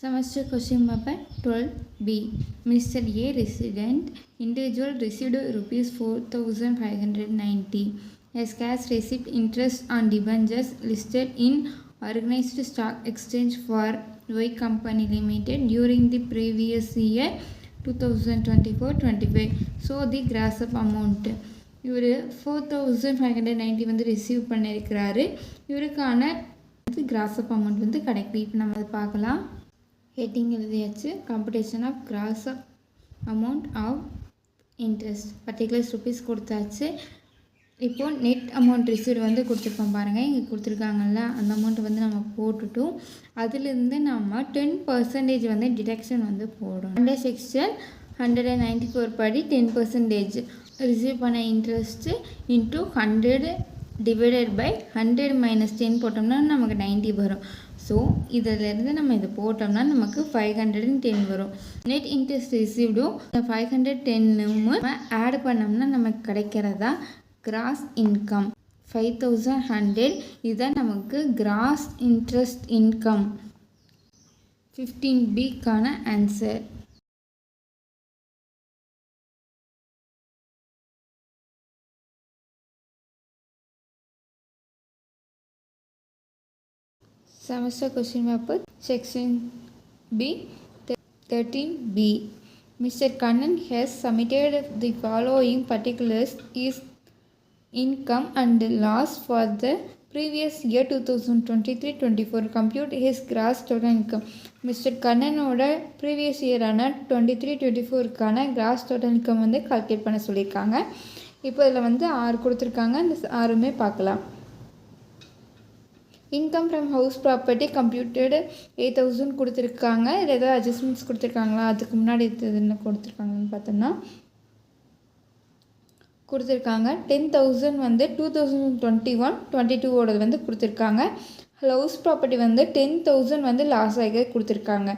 Semester question paper 12B. Mr. A resident individual received rupees 4,590 as cash receipt interest on debentures listed in organized stock exchange for Y Company Limited during the previous year 2024-25. So the gross up amount இவர் 4,590 வந்து receive பண்ணியிருக்கிறாரு. இவருக்கான cross up amount வந்து கிடைக்குது. இப்போ நம்ம அதை பார்க்கலாம். ஹெட்டிங் எழுதியாச்சு. Computation of gross up amount of interest particulars rupees கொடுத்தாச்சு. இப்போது நெட் அமௌண்ட் ரிசீவ் வந்து கொடுத்துருப்போம் பாருங்கள். இங்கே கொடுத்துருக்காங்கல்ல அந்த அமௌண்ட்டை வந்து நம்ம போட்டுட்டோம். அதிலிருந்து நம்ம 10% வந்து டிடக்ஷன் வந்து போடணும். அண்டர் செக்ஷன் 194 படி 10% ரிசீவ் பண்ண இன்ட்ரெஸ்ட்டு இன்ட்டு 100 டிவைடட் பை 100 - 10 போட்டோம்னா நமக்கு 90 வரும். ஸோ இதிலேருந்து நம்ம இதை போட்டோம்னா நமக்கு 510 வரும். நெட் இன்ட்ரெஸ்ட் ரிசீவ்டும் 510 நம்ம ஆட் பண்ணோம்னா நமக்கு கிடைக்கிறதா கிராஸ் இன்கம் 5100. இதுதான் நமக்கு கிராஸ் இன்ட்ரெஸ்ட் இன்கம் 15Bக்கான answer. Semester question paper section B 13B. Mr. Kannan has submitted the following particulars: is income and loss for the previous year 2023-24. Compute his gross total income. Mr. கண்ணனோட previous இயரான 23-24க்கான gross total income வந்து calculate பண்ண சொல்லியிருக்காங்க. இப்போ இதில் வந்து 6 கொடுத்துருக்காங்க. இந்த 6மே பார்க்கலாம். இன்கம் ஃப்ரம் ஹவுஸ் ப்ராப்பர்ட்டி கம்ப்யூட்டடு 8000 கொடுத்துருக்காங்க. இதில் ஏதாவது அட்ஜஸ்ட்மெண்ட்ஸ் கொடுத்துருக்காங்களா, அதுக்கு முன்னாடி என்ன கொடுத்துருக்காங்கன்னு பார்த்தோம்னா கொடுத்துருக்காங்க 10,000 வந்து 2021-22 வந்து கொடுத்துருக்காங்க. ஹவுஸ் ப்ராப்பர்ட்டி வந்து 10,000 வந்து லாஸ் ஆகி கொடுத்துருக்காங்க.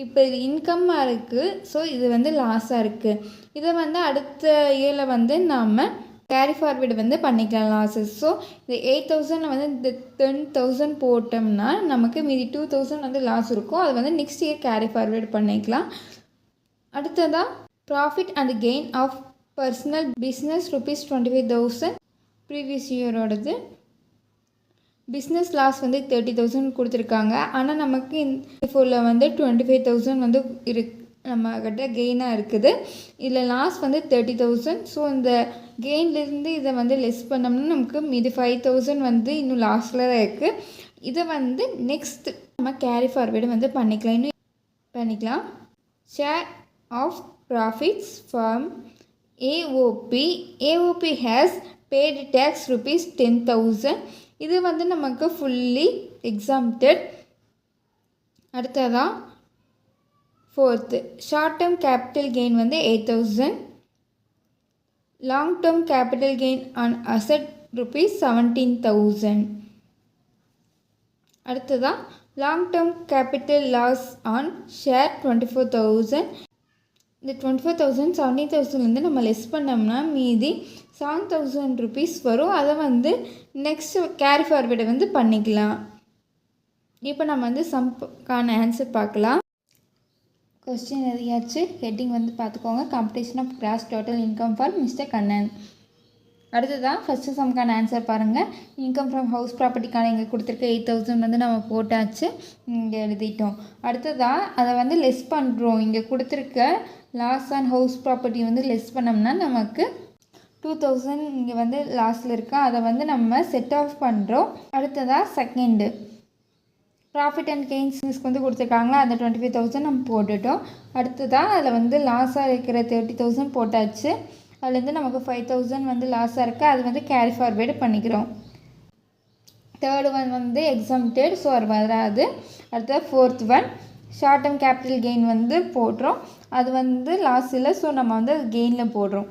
இப்போ இது இன்கம்மாக இருக்குது. ஸோ இது வந்து லாஸாக இருக்குது. இதை வந்து அடுத்த இயரில் வந்து நாம் கேரி ஃபார்வேர்டு வந்து பண்ணிக்கலாம் லாஸஸ். ஸோ இந்த 8,000 வந்து இந்த 10,000 போட்டோம்னா நமக்கு மீதி 2,000 வந்து லாஸ் இருக்கும். அது வந்து நெக்ஸ்ட் இயர் கேரி ஃபார்வேர்டு பண்ணிக்கலாம். அடுத்ததாக profit and gain of personal business rupees 25,000 previous இயரோடது. பிஸ்னஸ் லாஸ் வந்து 30,000 கொடுத்துருக்காங்க. ஆனால் நமக்கு இந்த ஃபோரில் வந்து 25,000 வந்து நம்மக்கிட்ட கெயினாக இருக்குது. இதில் லாஸ் வந்து 30,000. ஸோ இந்த கெயின்லேருந்து இதை வந்து லெஸ் பண்ணோம்னா நமக்கு மீது 5,000 வந்து இன்னும் லாஸில் தான் இருக்குது. இதை வந்து நெக்ஸ்ட் நம்ம கேரி ஃபார்வேர்டு வந்து பண்ணிக்கலாம். Share of profits from AOP has paid tax rupees 10,000. இது வந்து நமக்கு ஃபுல்லி எக்ஸாம்டட். அடுத்ததான் fourth short term capital gain வந்து 8,000. Long term capital gain on asset rupees 17,000. அடுத்ததான் long term capital loss on share 24,000. இந்த 24,000 17,000லேருந்து நம்ம லெஸ் பண்ணோம்னா மீதி 7,000 rupees வரும். அதை வந்து நெக்ஸ்ட் கேரி ஃபார்வேர்டை வந்து பண்ணிக்கலாம். இப்போ நம்ம வந்து சம்க்கான ஆன்சர் பார்க்கலாம். கொஸ்டின் எழுதியாச்சு. ஹெட்டிங் வந்து பார்த்துக்கோங்க. Computation of gross total income for mister Kannan. அடுத்ததான் ஃபஸ்ட்டு சம்க்கான ஆன்சர் பாருங்கள். இன்கம் ஃப்ரம் ஹவுஸ் ப்ராப்பர்ட்டிக்கான இங்கே கொடுத்துருக்க 8,000 வந்து நம்ம போட்டாச்சு, இங்கே எழுதிட்டோம். அடுத்ததாக அதை வந்து லெஸ் பண்ணுறோம். இங்கே கொடுத்துருக்க லாஸ் ஆன் ஹவுஸ் ப்ராப்பர்ட்டி வந்து லெஸ் பண்ணோம்னா நமக்கு 2,000 இங்கே வந்து லாஸில் இருக்கா, அதை வந்து நம்ம செட் ஆஃப் பண்ணுறோம். அடுத்ததாக செகண்டு ப்ராஃபிட் அண்ட் கெயின்ஸ்க்கு வந்து கொடுத்துருக்காங்களா, அந்த 25,000 நம்ம போட்டுட்டோம். அடுத்ததாக அதில் வந்து லாஸாக இருக்கிற 30,000 போட்டாச்சு. அதுலேருந்து நமக்கு 5,000 வந்து லாஸாக இருக்குது. அது வந்து கேரி ஃபார்வேர்டு பண்ணிக்கிறோம். தேர்டு ஒன் வந்து எக்ஸாம்டட், ஸோ அது வராது. அடுத்தது fourth one short term capital gain வந்து போடுறோம். அது வந்து லாஸ் இல்லை, ஸோ நம்ம வந்து கெயினில் போடுறோம்.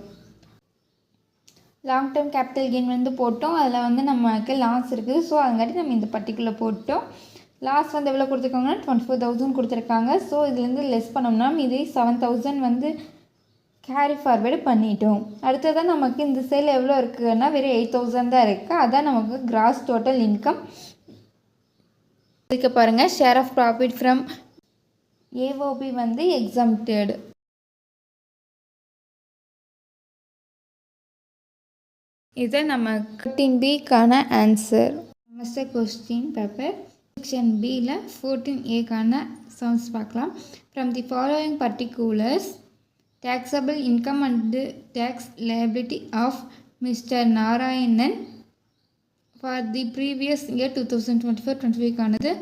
லாங் டேர்ம் கேபிட்டல் கெயின் வந்து போட்டோம். அதில் வந்து நமக்கு லாஸ் இருக்குது, ஸோ அதுங்காட்டி நம்ம இந்த பர்டிகுலர் போட்டோம். லாஸ் வந்து எவ்வளோ கொடுத்துருக்காங்கன்னா 24,000 கொடுத்துருக்காங்க. ஸோ இதுலேருந்து லெஸ் பண்ணோம்னா இது 7,000 வந்து கேரி ஃபார்வேர்டு பண்ணிட்டோம். அடுத்ததான் நமக்கு இந்த சைடில் எவ்வளோ இருக்குதுன்னா வெறும் 8,000 தான் இருக்குது. அதான் நமக்கு கிராஸ் டோட்டல் இன்கம். இதுக்கு பாருங்கள் share of profit from AOP வந்து எக்ஸம்டட். இதை நம்ம 14Bக்கான answer. Semester question paper section பியில் 14Aக்கான சம்ஸ் பார்க்கலாம். From the following particulars taxable income and tax liability of Mr. Narayanan for the previous year 2024-25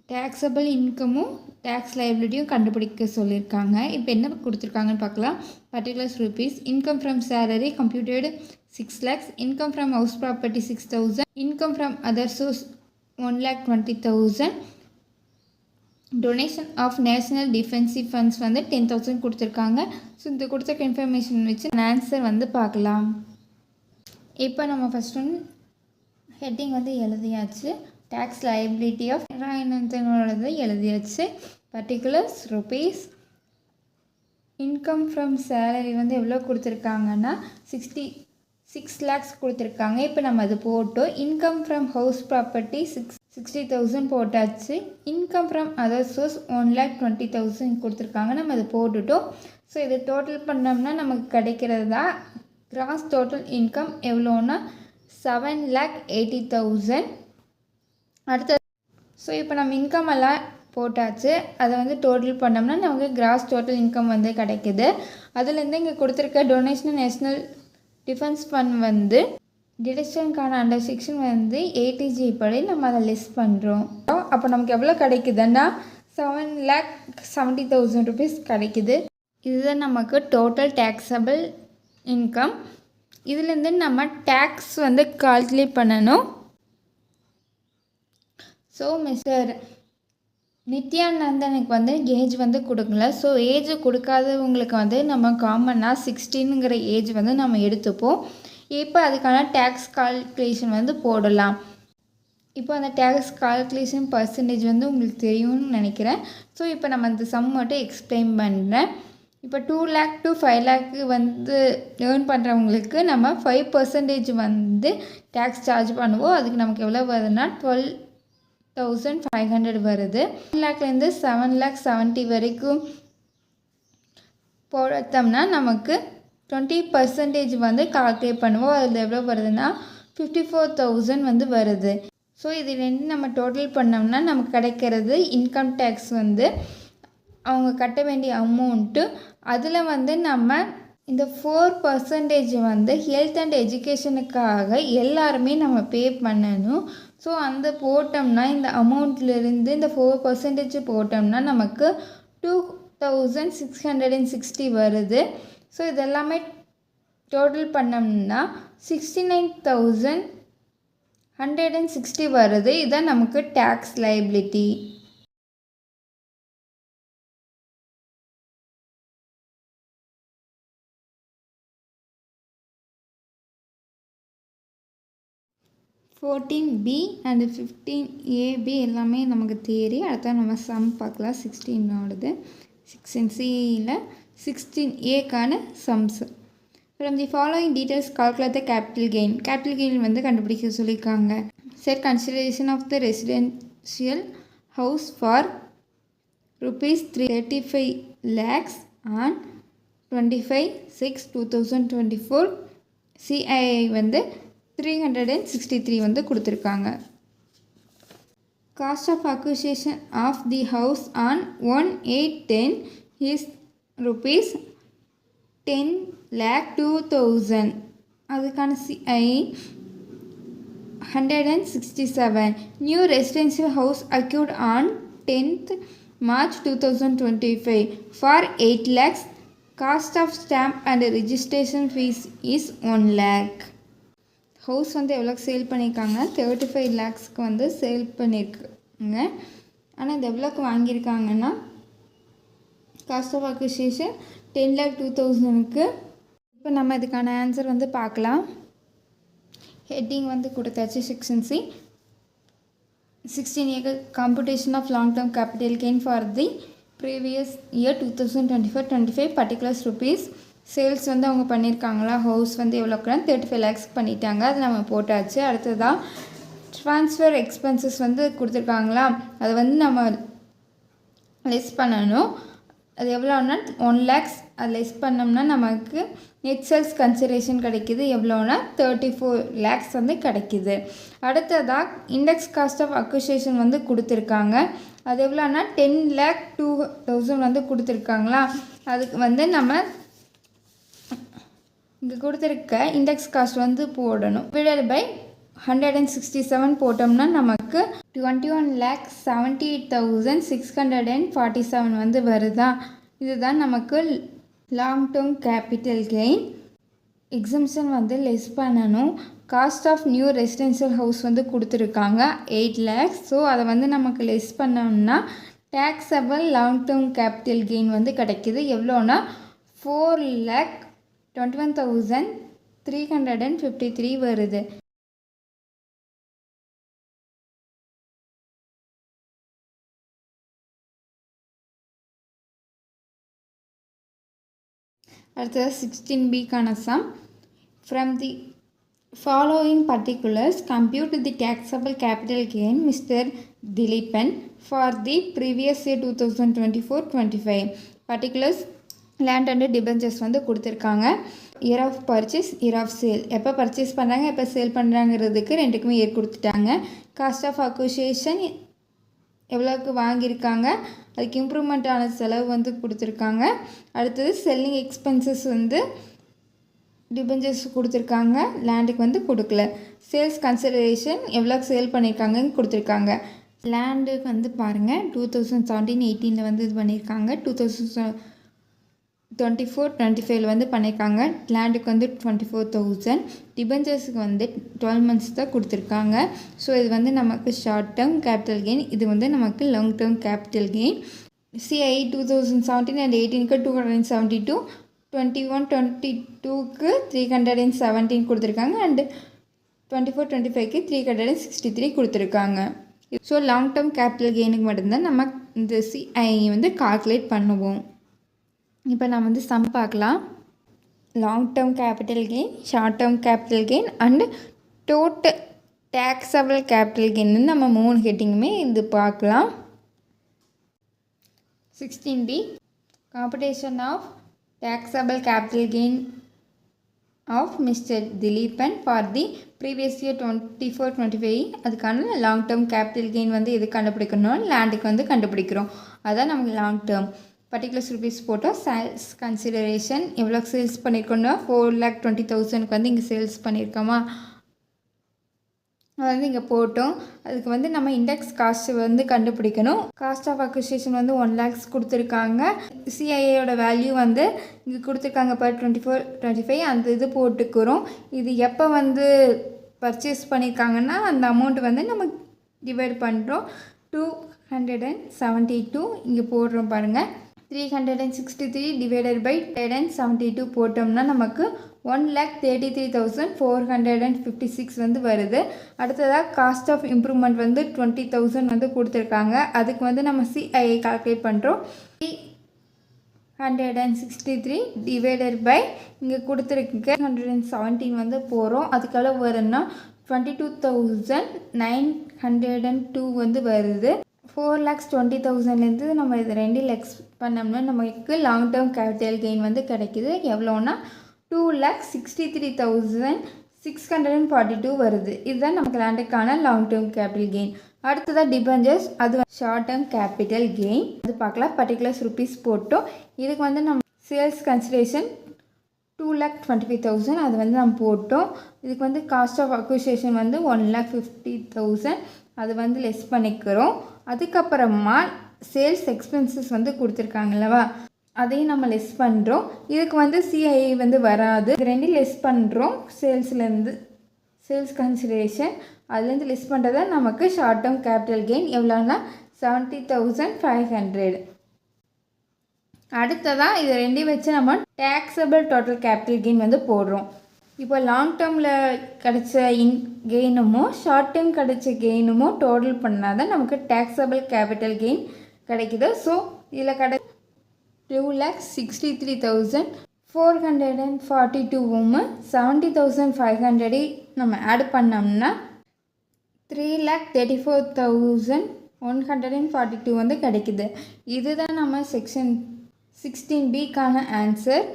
taxable இன்கமும் டேக்ஸ் லைபிலிட்டியும் கண்டுபிடிக்க சொல்லியிருக்காங்க. இப்போ என்ன கொடுத்துருக்காங்கன்னு பார்க்கலாம். Particulars rupees. Income from salary computed 6 lakhs, income from house property 6,000, income from other source 1,20,000, donation of national defensive funds வந்து 10,000 கொடுத்துருக்காங்க. ஸோ இந்த கொடுத்துருக்க இன்ஃபர்மேஷன் வச்சு ஆன்சர் வந்து பார்க்கலாம். இப்போ நம்ம ஃபஸ்ட் ஒன் ஹெட்டிங் வந்து எழுதியாச்சு. டேக்ஸ் லைபிலிட்டி ஆஃப் நாராயணனோடது எழுதியாச்சு. Particulars rupees. Income from salary வந்து எவ்வளோ கொடுத்துருக்காங்கன்னா 66 lakhs கொடுத்துருக்காங்க. இப்போ நம்ம அது போட்டோம். இன்கம் ஃப்ரம் ஹவுஸ் ப்ராப்பர்ட்டி 60,000 போட்டாச்சு. இன்கம் ஃப்ரம் அதர் சோர்ஸ் 1,20,000 கொடுத்துருக்காங்க. நம்ம அது போட்டுட்டோம். ஸோ இது டோட்டல் பண்ணோம்னா நமக்கு கிடைக்கிறது தான் கிராஸ் டோட்டல் இன்கம் எவ்வளோன்னா 7,80,000. அடுத்தது ஸோ இப்போ நம்ம இன்கம் எல்லாம் போட்டாச்சு. அதை வந்து டோட்டல் பண்ணோம்னா நமக்கு கிராஸ் டோட்டல் இன்கம் வந்து கிடைக்குது. அதுலேருந்து இங்கே கொடுத்துருக்க டொனேஷன் நேஷ்னல் டிஃபென்ஸ் ஃபண்ட் வந்து டிடக்ஷனுக்கான அண்டர் செக்ஷன் வந்து 80G படி நம்ம அதை லிஸ்ட் பண்ணுறோம். அப்போ நமக்கு எவ்வளோ கிடைக்குதுன்னா 7,70,000 rupees கிடைக்குது. இதுதான் நமக்கு டோட்டல் டேக்ஸபிள் இன்கம். இதுலேருந்து நம்ம டேக்ஸ் வந்து கால்குலேட் பண்ணணும். ஸோ மிஸ்டர் நித்யானந்தனுக்கு வந்து ஏஜ் வந்து கொடுக்கல. ஸோ ஏஜ் கொடுக்காதவங்களுக்கு வந்து நம்ம காமனாக 16ங்கிற ஏஜ் வந்து நம்ம எடுத்துப்போம். இப்போ அதுக்கான டேக்ஸ் கால்குலேஷன் வந்து போடலாம். இப்போ அந்த டேக்ஸ் கால்குலேஷன் பர்சன்டேஜ் வந்து உங்களுக்கு தெரியும்னு நினைக்கிறேன். ஸோ இப்போ நம்ம அந்த சம் மட்டும் எக்ஸ்பிளைன் பண்ணுறேன். இப்போ 2 lakh to 5 lakh வந்து ஏர்ன் பண்ணுறவங்களுக்கு நம்ம 5% வந்து டேக்ஸ் சார்ஜ் பண்ணுவோம். அதுக்கு நமக்கு எவ்வளோ வருதுன்னா 12,500 வருது. 1 lakhலேருந்து 7,70,000 வரைக்கும் போட்டோம்னா நமக்கு 20% வந்து கால்குலேட் பண்ணுவோம். அதில் எவ்வளோ வருதுன்னா 54,000 வந்து வருது. ஸோ இது ரெண்டு நம்ம டோட்டல் பண்ணோம்னா நமக்கு கிடைக்கிறது இன்கம் டேக்ஸ் வந்து அவங்க கட்ட வேண்டிய அமௌண்ட்டு. அதில் வந்து நம்ம இந்த 4% வந்து ஹெல்த் அண்ட் எஜுகேஷனுக்காக எல்லாருமே நம்ம பே பண்ணணும். ஸோ அந்த போட்டோம்னா இந்த அமௌண்ட்லேருந்து இந்த 4% போட்டோம்னா நமக்கு 2,660 வருது. ஸோ இதெல்லாமே டோட்டல் பண்ணோம்னா 69,160 வருது. இதுதான் நமக்கு tax liability. $14B and $15AB எல்லாமே நமக்கு தியரி. அடுத்த நம்ம சம் பார்க்கலாம். 16ஓடது. 16Cயில் 16Aக்கான sums. From the following details calculate the capital gain. Capital gain வந்து கண்டுபிடிக்க சொல்லியிருக்காங்க. Set consideration of the residential house for ₹35 lakhs on 25/6/2024. CII வந்து 363 வந்து கொடுத்துருக்காங்க. Cost of acquisition of the house on 1/8/10 is ₹10,02,000. அதுக்கான CII 167. New residential house acquired on 10th March 2025 for 8 lakhs. Cost of stamp and registration fees is 1 lakh. House வந்து எவ்வளோக்கு sale பண்ணியிருக்காங்க? 35 lakhsக்கு வந்து sale பண்ணியிருக்காங்க. ஆனால் இது எவ்வளோக்கு வாங்கியிருக்காங்கன்னா காஸ்ட் ஆஃப் அக்விசிஷன் 10,02,000க்கு. இப்போ நம்ம இதுக்கான ஆன்சர் வந்து பார்க்கலாம். ஹெட்டிங் வந்து கொடுத்தாச்சு. Section C 16A computation of long term capital gain for the previous year 2024-25 particulars rupees. Sales வந்து அவங்க பண்ணியிருக்காங்களா? ஹவுஸ் வந்து எவ்வளோக்குன்னா 35 lakhs பண்ணிட்டாங்க. அது நம்ம போட்டாச்சு. அடுத்ததான் ட்ரான்ஸ்ஃபர் எக்ஸ்பென்சஸ் வந்து கொடுத்துருக்காங்களா? அது வந்து நம்ம லெஸ் பண்ணணும். அது எவ்வளோன்னா 1 lakhs அது லெஸ் பண்ணோம்னா நமக்கு நெட் சேல்ஸ் கன்சிடரேஷன் கிடைக்கிது. எவ்வளோனா 34 lakhs வந்து கிடைக்கிது. அடுத்ததாக இண்டெக்ஸ் காஸ்ட் ஆஃப் அக்விசிஷன் வந்து கொடுத்துருக்காங்க. அது எவ்வளோனா 10,02,000 வந்து கொடுத்துருக்காங்களா. அதுக்கு வந்து நம்ம இங்கே கொடுத்துருக்க இண்டெக்ஸ் காஸ்ட் வந்து போடணும். டிவைடட் பை 167 போட்டோம்னா நமக்கு 21,78,647 வந்து வருதா. இதுதான் நமக்கு long term capital gain. Exemption வந்து லெஸ் பண்ணணும். Cost of new residential house வந்து கொடுத்துருக்காங்க 8 lakhs. ஸோ அதை வந்து நமக்கு லெஸ் பண்ணோம்னா taxable long term capital gain வந்து கிடைக்கிது. எவ்வளோனா 4,21,353 வருது. அடுத்தது 16Bக்கான sum. From the following particulars compute the taxable capital gain Mr. Dileepan for the previous year 2024-25. particulars land and debentures வந்து கொடுத்துருக்காங்க. Year of purchase, year of sale, எப்போ purchase பண்ணுறாங்க எப்போ சேல் பண்ணுறாங்கிறதுக்கு ரெண்டுக்குமே இயர் கொடுத்துட்டாங்க. காஸ்ட் ஆஃப் அக்விசிஷன் எவ்வளோக்கு வாங்கியிருக்காங்க, அதுக்கு இம்ப்ரூவ்மெண்ட்டான செலவு வந்து கொடுத்துருக்காங்க. அடுத்தது செல்லிங் எக்ஸ்பென்சஸ் வந்து டிபெஞ்சர்ஸ் கொடுத்துருக்காங்க, லேண்டுக்கு வந்து கொடுக்கல. சேல்ஸ் கன்சிடரேஷன் எவ்வளோக்கு சேல் பண்ணியிருக்காங்கன்னு கொடுத்துருக்காங்க. லேண்டுக்கு வந்து பாருங்கள் 2017-18 வந்து இது பண்ணியிருக்காங்க. 2024-25 வந்து பண்ணியிருக்காங்க. லேண்டுக்கு வந்து 24,000. டிபெஞ்சர்ஸுக்கு வந்து 12 months தான் கொடுத்துருக்காங்க. ஸோ இது வந்து நமக்கு ஷார்ட் டேர்ம் கேபிட்டல் கெயின், இது வந்து நமக்கு long term capital gain. CI 2017 and 18க்கு 272, 21-22க்கு 317 கொடுத்துருக்காங்க. அண்டு 24-25க்கு 363 கொடுத்துருக்காங்க. ஸோ லாங் டேர்ம் கேபிட்டல் கெயினுக்கு மட்டும்தான் நம்ம இந்த சிஐ வந்து கால்குலேட் பண்ணுவோம். இப்போ நான் வந்து சம் பார்க்கலாம். Long term capital gain, short term capital gain and total taxable capital gain நம்ம 3 ஹெட்டிங்குமே இது பார்க்கலாம். 16B computation of taxable capital gain of Mr. Dileepan for the previous year 24-25. அதுக்கான லாங் டேர்ம் கேபிட்டல் கெயின் வந்து எது கண்டுபிடிக்கணும், லேண்டுக்கு வந்து கண்டுபிடிக்கிறோம். அதான் நமக்கு லாங் டேர்ம். பர்டிகுலர்ஸ் ருபீஸ் போட்டோம். சேல்ஸ் கன்சிடரேஷன் எவ்வளோ சேல்ஸ் பண்ணியிருக்கோன்னா 4,20,000க்கு வந்து இங்கே சேல்ஸ் பண்ணியிருக்கோமா, அது வந்து இங்கே போட்டோம். அதுக்கு வந்து நம்ம இண்டெக்ஸ் காஸ்ட் வந்து கண்டுபிடிக்கணும். காஸ்ட் ஆஃப் அக்விசிஷன் வந்து 1 lakhs கொடுத்துருக்காங்க. சிஐஏயோட வேல்யூ வந்து இங்கே கொடுத்துருக்காங்க per 24-25. அந்த இது போட்டுக்கிறோம். இது எப்போ வந்து பர்ச்சேஸ் பண்ணியிருக்காங்கன்னா அந்த அமௌண்ட் வந்து நம்ம டிவைட் பண்ணுறோம். 272 இங்கே போடுறோம் பாருங்கள். 363 டிவைடட் பை 172 போட்டோம்னா நமக்கு 1,33,456 வந்து வருது. அடுத்ததாக காஸ்ட் ஆஃப் இம்ப்ரூவ்மெண்ட் வந்து 20,000 வந்து கொடுத்துருக்காங்க. அதுக்கு வந்து நம்ம சிஐஐ கால்குலேட் பண்ணுறோம். 363 டிவைடட் பை இங்கே கொடுத்துருக்க 117 வந்து போகிறோம். அதுக்கெல்லாம் வரும்னா 22,902 வந்து வருது. 4,20,000லேருந்து நம்ம இது 2 lakhs பண்ணோம்னா நமக்கு லாங் டேர்ம் கேபிட்டல் கெயின் வந்து கிடைக்கிது. எவ்வளோன்னா 2,63,642 வருது. இதுதான் நமக்கு லேண்டுக்கான லாங் டேர்ம் கேபிட்டல் கெயின். அடுத்ததாக டிபெஞ்சர்ஸ், அது ஷார்ட் டேர்ம் கேபிட்டல் கெயின் அது பார்க்கலாம். பர்டிகுலர்ஸ் ருபீஸ் போட்டோம். இதுக்கு வந்து நம்ம சேல்ஸ் கன்சிடரேஷன் 2,25,000 அது வந்து நம்ம போட்டோம். இதுக்கு வந்து காஸ்ட் ஆஃப் அக்விசிஷன் வந்து 1,50,000 அது வந்து லெஸ் பண்ணிக்கிறோம். அதுக்கப்புறமா சேல்ஸ் எக்ஸ்பென்சஸ் வந்து கொடுத்துருக்காங்கல்லவா, அதையும் நம்ம லெஸ் பண்ணுறோம். இதுக்கு வந்து சிஐஐ வந்து வராது. இது 2 லெஸ் பண்ணுறோம். சேல்ஸ்லேருந்து சேல்ஸ் கன்சிடரேஷன் அதுலேருந்து லெஸ் பண்ணுறதா நமக்கு ஷார்ட் டேர்ம் கேபிட்டல் கெயின் எவ்வளோன்னா 70,500. அடுத்ததாக இது 2 வச்சு நம்ம டேக்ஸபிள் டோட்டல் கேபிட்டல் கெயின் வந்து போடுறோம். இப்போ லாங் டேர்மில் கிடைச்ச கெயினுமோ ஷார்ட் டேர்ம் கிடைச்ச கெயினுமோ டோட்டல் பண்ணால் தான் நமக்கு டேக்ஸபிள் கேபிட்டல் கெயின் கிடைக்குது. ஸோ இதில் 2,63,442 70,500 நம்ம ஆட் பண்ணோம்னா 3,34,000 142 வந்து கிடைக்குது. இதுதான் நம்ம செக்ஷன் 16Bக்கான ஆன்சர்.